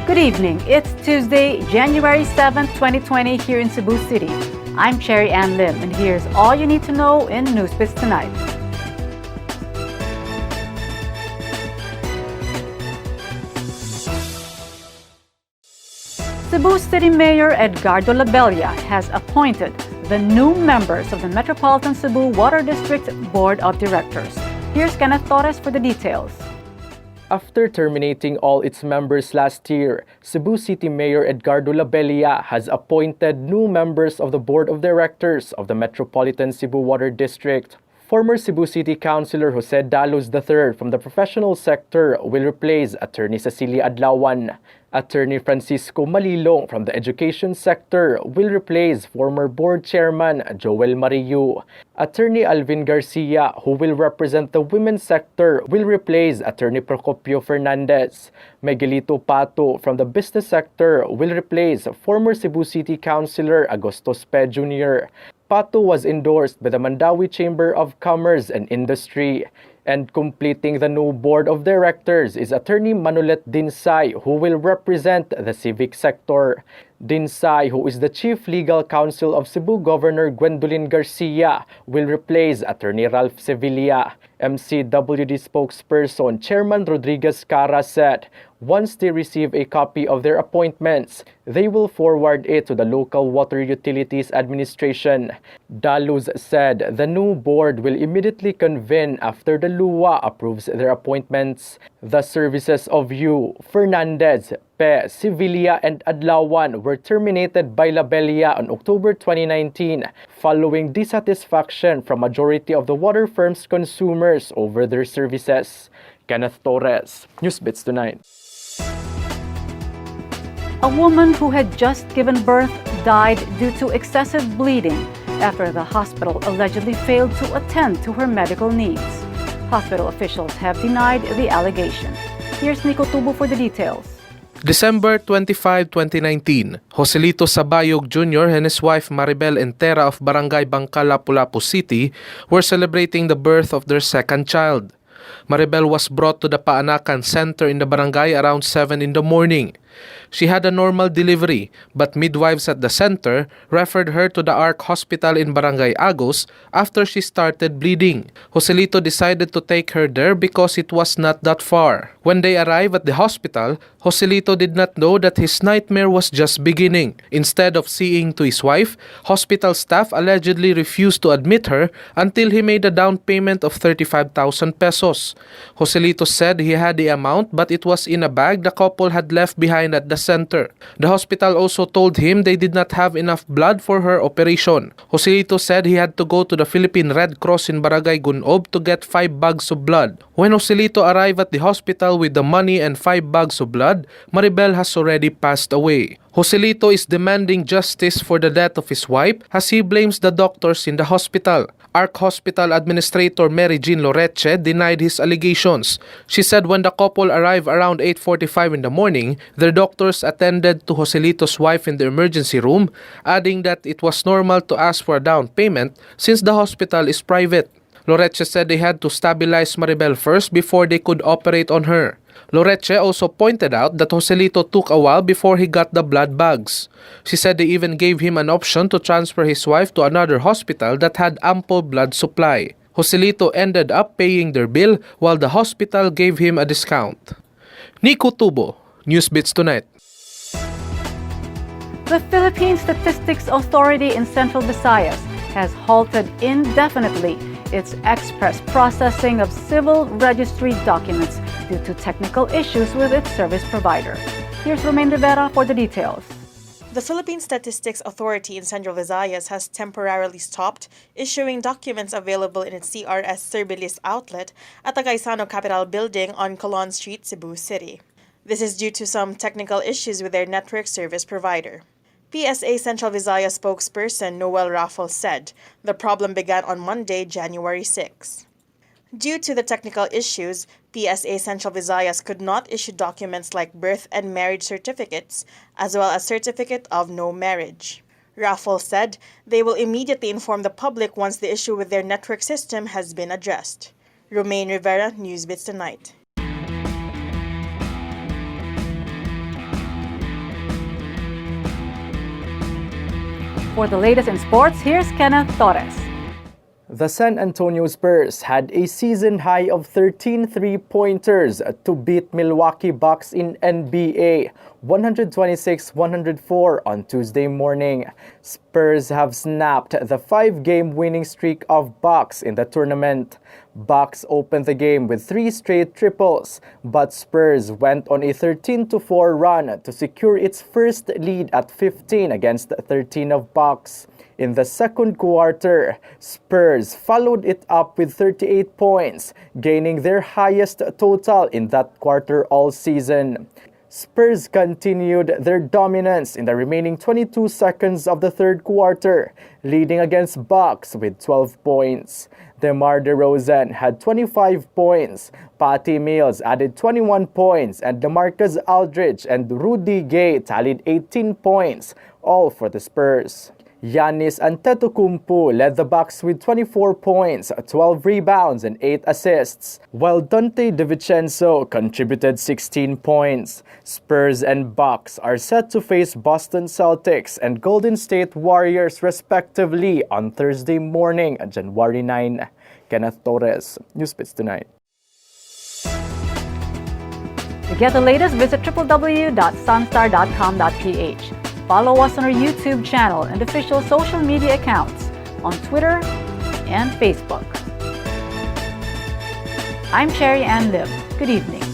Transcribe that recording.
Good evening. It's Tuesday, January 7th, 2020 here in Cebu City. I'm Cherry Ann Lim, and here's all you need to know in NewsBits tonight. Cebu City Mayor Edgardo Labella has appointed the new members of the Metropolitan Cebu Water District Board of Directors. Here's Kenneth Torres for the details. After terminating all its members last year, Cebu City Mayor Edgardo Labella has appointed new members of the Board of Directors of the Metropolitan Cebu Water District. Former Cebu City Councilor Jose Dalos III from the professional sector will replace Attorney Cecilia Adlawan. Attorney Francisco Malilong from the education sector will replace former board chairman Joel Marillo. Attorney Alvin Garcia, who will represent the women's sector, will replace Attorney Procopio Fernandez. Miguelito Pato from the business sector will replace former Cebu City Councilor Agosto Spe Jr. Pato was endorsed by the Mandawi Chamber of Commerce and Industry. And completing the new board of directors is Attorney Manolet Dinsay, who will represent the civic sector. Dinsay, who is the Chief Legal Counsel of Cebu Governor Gwendolyn Garcia, will replace Attorney Ralph Sevilla. MCWD spokesperson Chairman Rodriguez Cara said, once they receive a copy of their appointments, they will forward it to the local water utilities administration. Dalos said the new board will immediately convene after the LUWA approves their appointments. The services of Yu, Fernandez, Pe, Sevilla, and Adlawan were terminated by Labella on October 2019 following dissatisfaction from majority of the water firm's consumers over their services. Kenneth Torres, NewsBits Tonight. A woman who had just given birth died due to excessive bleeding after the hospital allegedly failed to attend to her medical needs. Hospital officials have denied the allegation. Here's Nico Tubo for the details. December 25, 2019, Joselito Sabayog Jr. and his wife Maribel Entera of Barangay Bangka, Lapu-Lapu City were celebrating the birth of their second child. Maribel was brought to the Paanakan Center in the barangay around 7 in the morning. She had a normal delivery, but midwives at the center referred her to the ARC Hospital in Barangay Agos after she started bleeding. Joselito decided to take her there because it was not that far. When they arrived at the hospital, Joselito did not know that his nightmare was just beginning. Instead of seeing to his wife, hospital staff allegedly refused to admit her until he made a down payment of 35,000 pesos. Joselito said he had the amount, but it was in a bag the couple had left behind at the center. The hospital also told him they did not have enough blood for her operation. Joselito said he had to go to the Philippine Red Cross in Barangay Gunob to get 5 bags of blood. When Joselito arrived at the hospital with the money and 5 bags of blood, Maribel has already passed away. Joselito is demanding justice for the death of his wife as he blames the doctors in the hospital. ARC Hospital Administrator Mary Jean Loreche denied his allegations. She said when the couple arrived around 8:45 in the morning, their doctors attended to Joselito's wife in the emergency room, adding that it was normal to ask for a down payment since the hospital is private. Loreche said they had to stabilize Maribel first before they could operate on her. Loreche also pointed out that Joselito took a while before he got the blood bags. She said they even gave him an option to transfer his wife to another hospital that had ample blood supply. Joselito ended up paying their bill while the hospital gave him a discount. Nico Tubo, NewsBits Tonight. The Philippine Statistics Authority in Central Visayas has halted indefinitely its express processing of civil registry documents due to technical issues with its service provider. Here's Romain Rivera for the details. The Philippine Statistics Authority in Central Visayas has temporarily stopped issuing documents available in its CRS Servilis outlet at the Gaisano Capital Building on Colon Street, Cebu City. This is due to some technical issues with their network service provider. PSA Central Visayas spokesperson Noel Raffles said the problem began on Monday, January 6. Due to the technical issues, PSA Central Visayas could not issue documents like birth and marriage certificates, as well as certificate of no marriage. Raffles said they will immediately inform the public once the issue with their network system has been addressed. Romain Rivera, NewsBits Tonight. For the latest in sports, here's Kenneth Torres. The San Antonio Spurs had a season high of 13 three-pointers to beat Milwaukee Bucks in NBA 126-104 on Tuesday morning. Spurs have snapped the 5-game winning streak of Bucks in the tournament. Bucks opened the game with 3 straight triples, but Spurs went on a 13-4 run to secure its first lead at 15 against 13 of Bucks. In the second quarter, Spurs followed it up with 38 points, gaining their highest total in that quarter all season. Spurs continued their dominance in the remaining 22 seconds of the third quarter, leading against Bucks with 12 points. DeMar DeRozan had 25 points, Patty Mills added 21 points, and DeMarcus Aldridge and Rudy Gay tallied 18 points, all for the Spurs. Giannis Antetokounmpo led the Bucks with 24 points, 12 rebounds, and 8 assists, while Dante DiVincenzo contributed 16 points. Spurs and Bucks are set to face Boston Celtics and Golden State Warriors respectively on Thursday morning, January 9. Kenneth Torres, NewsBits Tonight. To get the latest, visit www.sunstar.com.ph. Follow us on our YouTube channel and official social media accounts on Twitter and Facebook. I'm Cherry Ann Lim. Good evening.